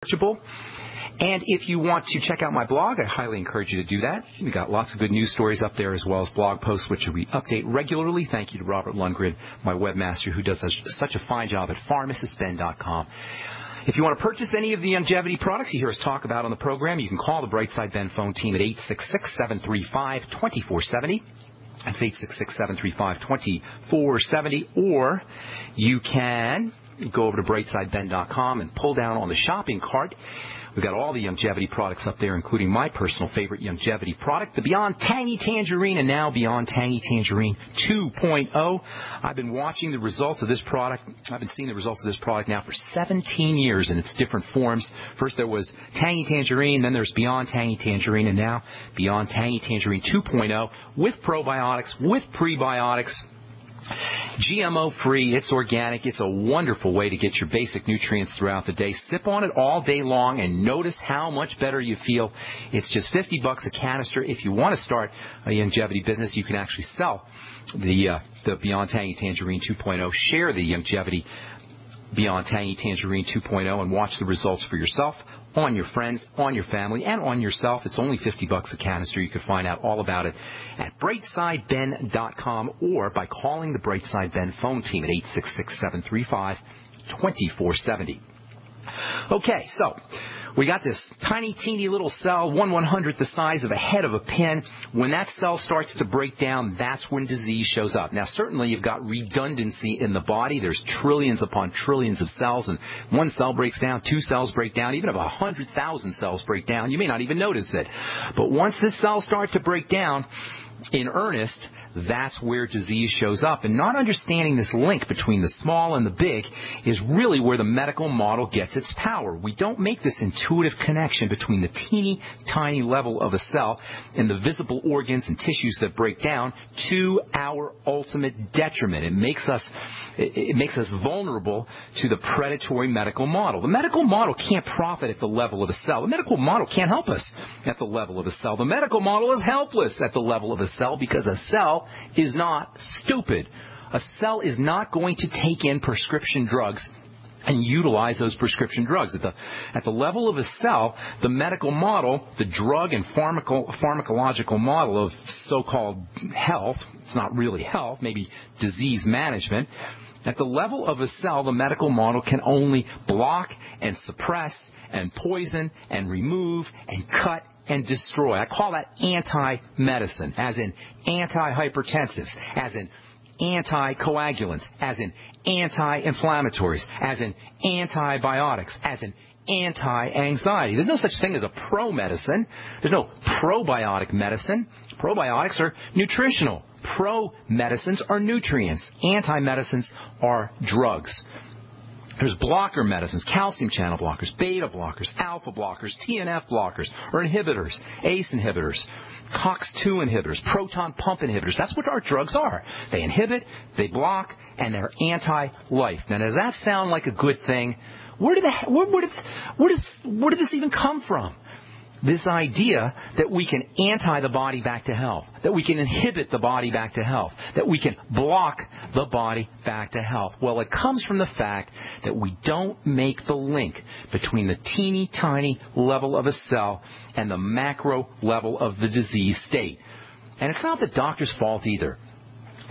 searchable. And if you want to check out my blog, I highly encourage you to do that. We've got lots of good news stories up there as well as blog posts, which we update regularly. Thank you to Robert Lundgren, my webmaster, who does such a fine job at pharmacistben.com. If you want to purchase any of the longevity products you hear us talk about on the program, you can call the Brightside Ben phone team at 866-735-2470. That's 866-735-2470. Or you can go over to brightsideben.com and pull down on the shopping cart. We've got all the longevity products up there, including my personal favorite longevity product, the Beyond Tangy Tangerine, and now Beyond Tangy Tangerine 2.0. I've been watching the results of this product. I've been seeing the results of this product now for 17 years in its different forms. First there was Tangy Tangerine, then there's Beyond Tangy Tangerine, and now Beyond Tangy Tangerine 2.0 with probiotics, with prebiotics. GMO-free, it's organic, it's a wonderful way to get your basic nutrients throughout the day. Sip on it all day long and notice how much better you feel. It's just $50 a canister. If you want to start a longevity business, you can actually sell the Beyond Tangy Tangerine 2.0. Share the longevity Beyond Tangy Tangerine 2.0 and watch the results for yourself, on your friends, on your family, and on yourself. It's only $50 a canister. You can find out all about it at brightsideben.com or by calling the Brightside Ben phone team at 866-735-2470. Okay, so we got this tiny, teeny little cell, 1/100th the size of a head of a pin. When that cell starts to break down, that's when disease shows up. Now, certainly you've got redundancy in the body. There's trillions upon trillions of cells, and one cell breaks down, two cells break down. Even if 100,000 cells break down, you may not even notice it. But once the cells start to break down in earnest, that's where disease shows up. And not understanding this link between the small and the big is really where the medical model gets its power. We don't make this intuitive connection between the teeny tiny level of a cell and the visible organs and tissues that break down to our ultimate detriment. It makes us vulnerable to the predatory medical model. The medical model can't profit at the level of a cell. The medical model can't help us at the level of a cell. The medical model is helpless at the level of a cell because a cell is not stupid. A cell is not going to take in prescription drugs and utilize those prescription drugs. At the level of a cell, the medical model, the drug and pharmacological model of so-called health, it's not really health, maybe disease management. At the level of a cell, the medical model can only block and suppress and poison and remove and cut and destroy. I call that anti-medicine, as in anti-hypertensives, as in anticoagulants, as in anti-inflammatories, as in antibiotics, as in anti-anxiety. There's no such thing as a pro-medicine. There's no probiotic medicine. Probiotics are nutritional. Pro-medicines are nutrients. Anti-medicines are drugs. There's blocker medicines, calcium channel blockers, beta blockers, alpha blockers, TNF blockers, or inhibitors, ACE inhibitors, COX-2 inhibitors, proton pump inhibitors. That's what our drugs are. They inhibit, they block, and they're anti-life. Now, does that sound like a good thing? Where did this even come from? This idea that we can anti the body back to health, that we can inhibit the body back to health, that we can block the body back to health. Well, it comes from the fact that we don't make the link between the teeny tiny level of a cell and the macro level of the disease state. And it's not the doctor's fault either.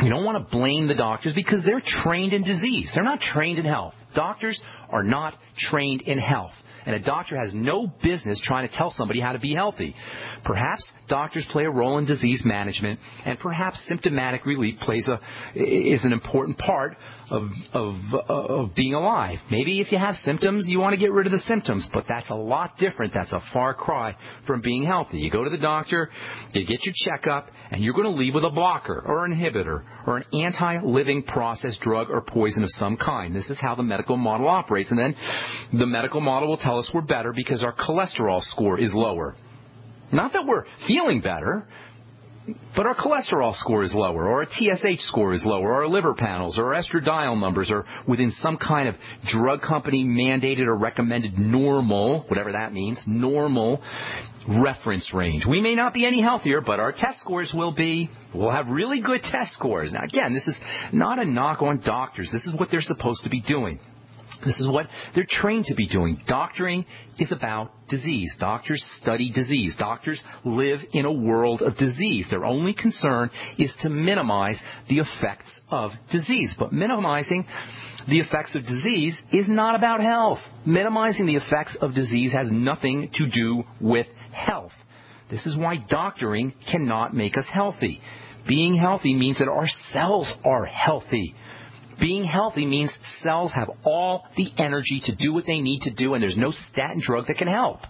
You don't want to blame the doctors because they're trained in disease. They're not trained in health. Doctors are not trained in health. And a doctor has no business trying to tell somebody how to be healthy. Perhaps doctors play a role in disease management, and perhaps symptomatic relief is an important part of being alive. Maybe if you have symptoms, you want to get rid of the symptoms, but that's a lot different. That's a far cry from being healthy. You go to the doctor, you get your checkup, and you're going to leave with a blocker or an inhibitor or an anti-living process drug or poison of some kind. This is how the medical model operates. And then the medical model will tell us we're better because our cholesterol score is lower. Not that we're feeling better, but our cholesterol score is lower, or our TSH score is lower, or our liver panels, or our estradiol numbers are within some kind of drug company mandated or recommended normal, whatever that means, normal reference range. We may not be any healthier, but our test scores will be. We'll have really good test scores. Now, again, this is not a knock on doctors. This is what they're supposed to be doing. This is what they're trained to be doing. Doctoring is about disease. Doctors study disease. Doctors live in a world of disease. Their only concern is to minimize the effects of disease. But minimizing the effects of disease is not about health. Minimizing the effects of disease has nothing to do with health. This is why doctoring cannot make us healthy. Being healthy means that our cells are healthy. Being healthy means cells have all the energy to do what they need to do, and there's no statin drug that can help.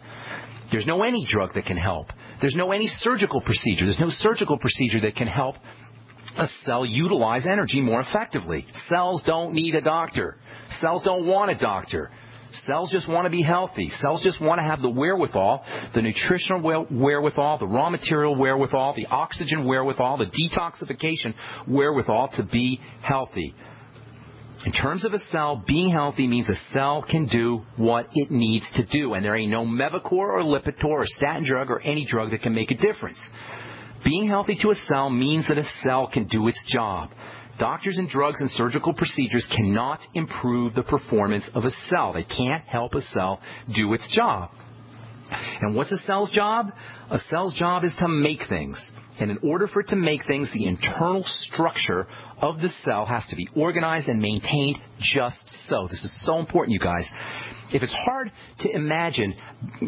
There's no any drug that can help. There's no any surgical procedure. There's no surgical procedure that can help a cell utilize energy more effectively. Cells don't need a doctor. Cells don't want a doctor. Cells just want to be healthy. Cells just want to have the wherewithal, the nutritional wherewithal, the raw material wherewithal, the oxygen wherewithal, the detoxification wherewithal to be healthy. In terms of a cell, being healthy means a cell can do what it needs to do, and there ain't no Mevacor or Lipitor or statin drug or any drug that can make a difference. Being healthy to a cell means that a cell can do its job. Doctors and drugs and surgical procedures cannot improve the performance of a cell. They can't help a cell do its job. And what's a cell's job? A cell's job is to make things. And in order for it to make things, the internal structure of the cell has to be organized and maintained just so. This is so important, you guys. If it's hard to imagine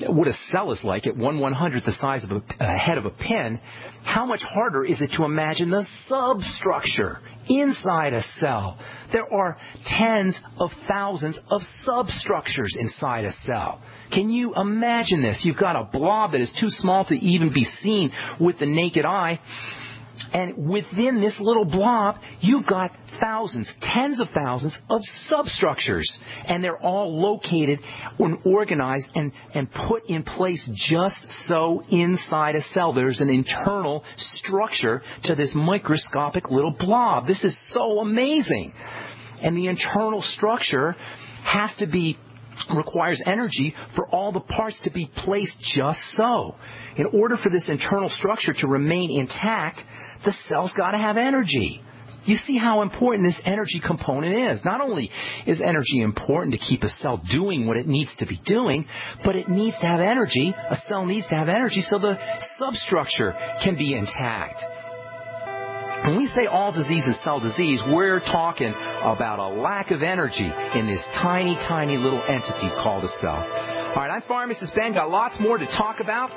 what a cell is like at 1/100th the size of a head of a pin, how much harder is it to imagine the substructure inside a cell? There are tens of thousands of substructures inside a cell. Can you imagine this? You've got a blob that is too small to even be seen with the naked eye. And within this little blob, you've got thousands, tens of thousands of substructures. And they're all located and organized and put in place just so inside a cell. There's an internal structure to this microscopic little blob. This is so amazing. And the internal structure requires energy for all the parts to be placed just so. In order for this internal structure to remain intact, the cell's got to have energy. You see how important this energy component is. Not only is energy important to keep a cell doing what it needs to be doing, but it needs to have energy. A cell needs to have energy so the substructure can be intact. When we say all disease is cell disease, we're talking about a lack of energy in this tiny, tiny little entity called a cell. All right, I'm Pharmacist Ben. Got lots more to talk about.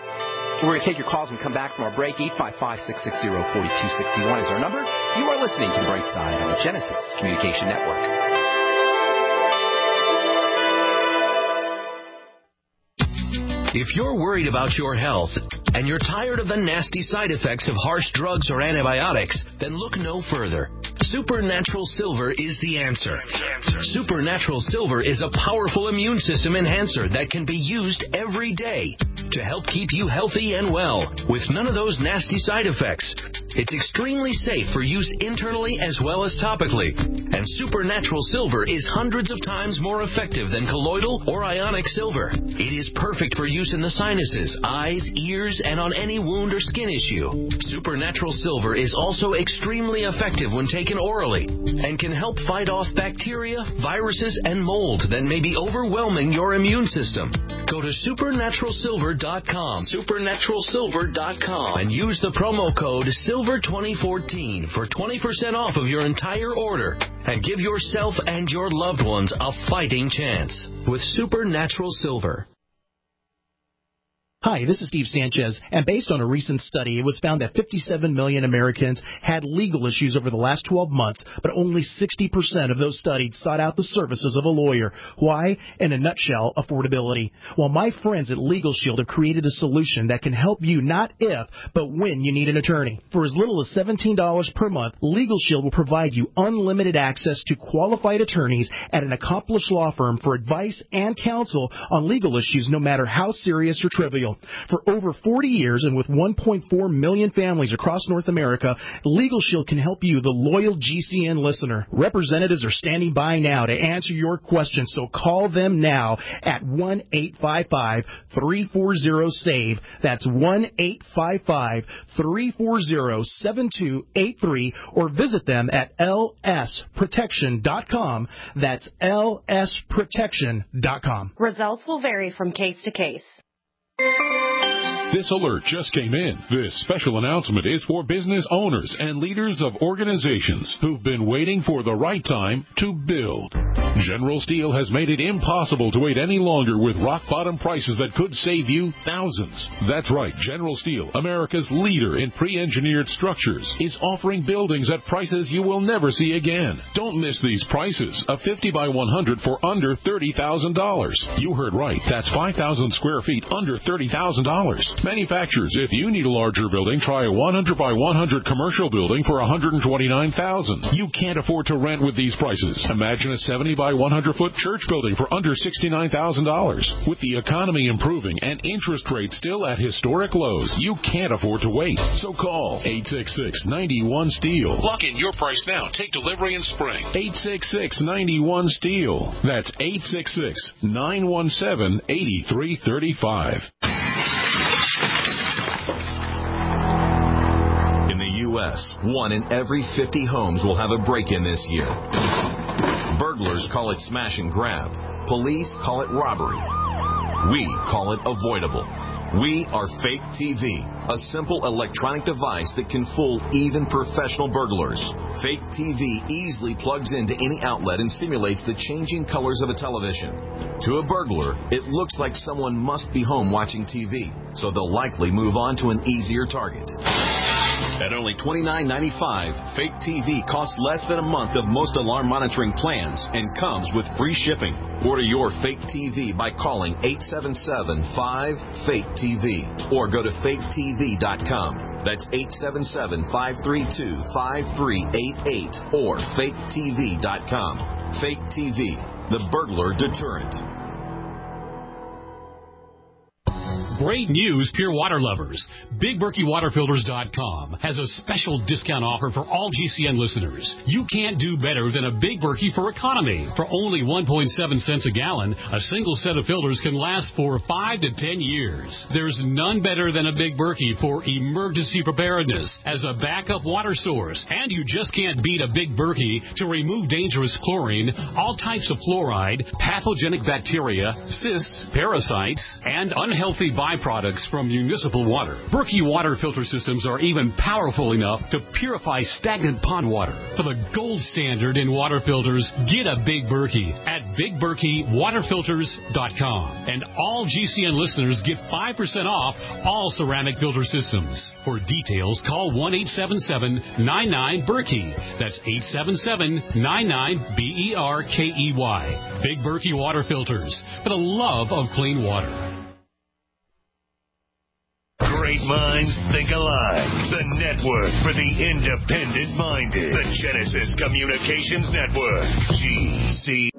We're going to take your calls when we come back from our break. 855-660-4261 is our number. You are listening to Brightside on the Genesis Communication Network. If you're worried about your health and you're tired of the nasty side effects of harsh drugs or antibiotics, then look no further. Supernatural Silver is the answer. Supernatural Silver is a powerful immune system enhancer that can be used every day to help keep you healthy and well with none of those nasty side effects. It's extremely safe for use internally as well as topically. And Supernatural Silver is hundreds of times more effective than colloidal or ionic silver. It is perfect for use in the sinuses, eyes, ears, and on any wound or skin issue. Supernatural Silver is also extremely effective when taken orally and can help fight off bacteria, viruses, and mold that may be overwhelming your immune system. Go to supernaturalsilver.com, supernaturalsilver.com, and use the promo code SILVER2014 for 20% off of your entire order and give yourself and your loved ones a fighting chance with Supernatural Silver. Hi, this is Steve Sanchez, and based on a recent study, it was found that 57 million Americans had legal issues over the last 12 months, but only 60% of those studied sought out the services of a lawyer. Why? In a nutshell, affordability. Well, my friends at Legal Shield have created a solution that can help you not if, but when you need an attorney. For as little as $17 per month, Legal Shield will provide you unlimited access to qualified attorneys at an accomplished law firm for advice and counsel on legal issues, no matter how serious or trivial. Shield. For over 40 years and with 1.4 million families across North America, Legal Shield can help you, the loyal GCN listener. Representatives are standing by now to answer your questions, so call them now at 1-855-340-SAVE. That's 1-855-340-7283, or visit them at lsprotection.com. That's lsprotection.com. Results will vary from case to case. This alert just came in. This special announcement is for business owners and leaders of organizations who've been waiting for the right time to build. General Steel has made it impossible to wait any longer with rock-bottom prices that could save you thousands. That's right. General Steel, America's leader in pre-engineered structures, is offering buildings at prices you will never see again. Don't miss these prices. A 50 by 100 for under $30,000. You heard right. That's 5,000 square feet under $30,000. Manufacturers, if you need a larger building, try a 100 by 100 commercial building for $129,000. You can't afford to rent with these prices. Imagine a 70 by 100 foot church building for under $69,000. With the economy improving and interest rates still at historic lows, you can't afford to wait. So call 866-91-STEEL. Lock in your price now. Take delivery in spring. 866-91-STEEL. That's 866-917-8335. In the U.S., 1 in every 50 homes will have a break-in this year. Burglars call it smash and grab. Police call it robbery. We call it avoidable. We are Fake TV, a simple electronic device that can fool even professional burglars. Fake TV easily plugs into any outlet and simulates the changing colors of a television. To a burglar, it looks like someone must be home watching TV, so they'll likely move on to an easier target. At only $29.95, Fake TV costs less than a month of most alarm monitoring plans and comes with free shipping. Order your Fake TV by calling 877-5-FAKE-TV or go to faketv.com. That's 877-532-5388 or faketv.com. Fake TV, the burglar deterrent. Great news, pure water lovers. BigBerkeyWaterFilters.com has a special discount offer for all GCN listeners. You can't do better than a Big Berkey for economy. For only 1.7 cents a gallon, a single set of filters can last for 5 to 10 years. There's none better than a Big Berkey for emergency preparedness as a backup water source. And you just can't beat a Big Berkey to remove dangerous chlorine, all types of fluoride, pathogenic bacteria, cysts, parasites, and unhealthy byproducts from municipal water. Berkey water filter systems are even powerful enough to purify stagnant pond water. For the gold standard in water filters, get a Big Berkey at BigBerkeyWaterFilters.com. And all GCN listeners get 5% off all ceramic filter systems. For details, call 1-877-99-BERKEY. That's 877-99-BERKEY. Big Berkey Water Filters, for the love of clean water. Great minds think alike. The network for the independent-minded. The Genesis Communications Network. GC.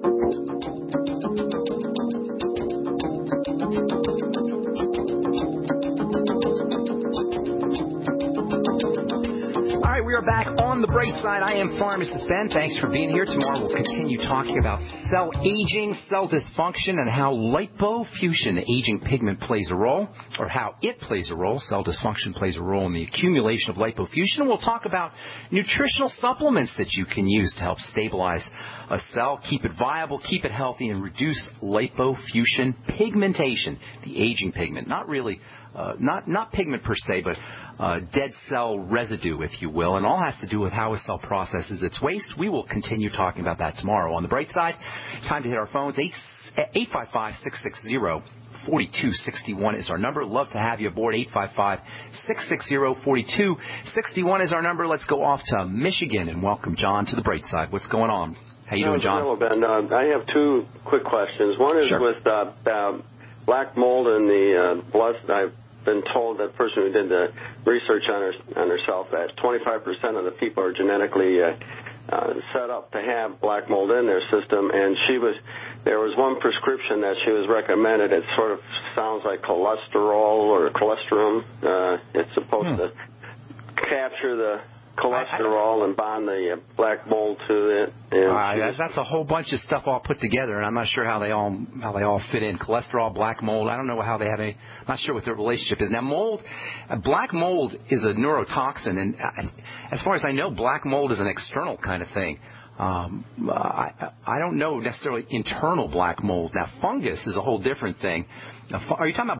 All right, we are back on the bright side. I am Pharmacist Ben. Thanks for being here. Tomorrow we'll continue talking about cell aging, cell dysfunction, and how lipofusion, aging pigment, plays a role, or how it plays a role. Cell dysfunction plays a role in the accumulation of lipofusion. And we'll talk about nutritional supplements that you can use to help stabilize a cell, keep it viable, keep it healthy, and reduce lipofusion pigmentation, the aging pigment. Not really, not pigment per se, but dead cell residue, if you will, and all has to do with how a cell processes its waste. We will continue talking about that tomorrow. On the bright side, time to hit our phones. 855-660-4261 is our number. Love to have you aboard. 855-660-4261 is our number. Let's go off to Michigan and welcome John to the bright side. What's going on? How you doing, John? Hello, Ben. I have two quick questions. One is with black mold in the blood. I've been told that person who did the research on herself that 25% of the people are genetically set up to have black mold in their system, and she was there was one prescription that she was recommended. It sort of sounds like cholesterol or cholesterol. It's supposed to capture the cholesterol and bond the black mold to it. That's a whole bunch of stuff all put together, and I'm not sure how they all fit in. Cholesterol, black mold. I don't know how they have any. I'm not sure what their relationship is. Now, black mold is a neurotoxin, and as far as I know, black mold is an external kind of thing. I don't know necessarily internal black mold. Now, fungus is a whole different thing. Are you talking about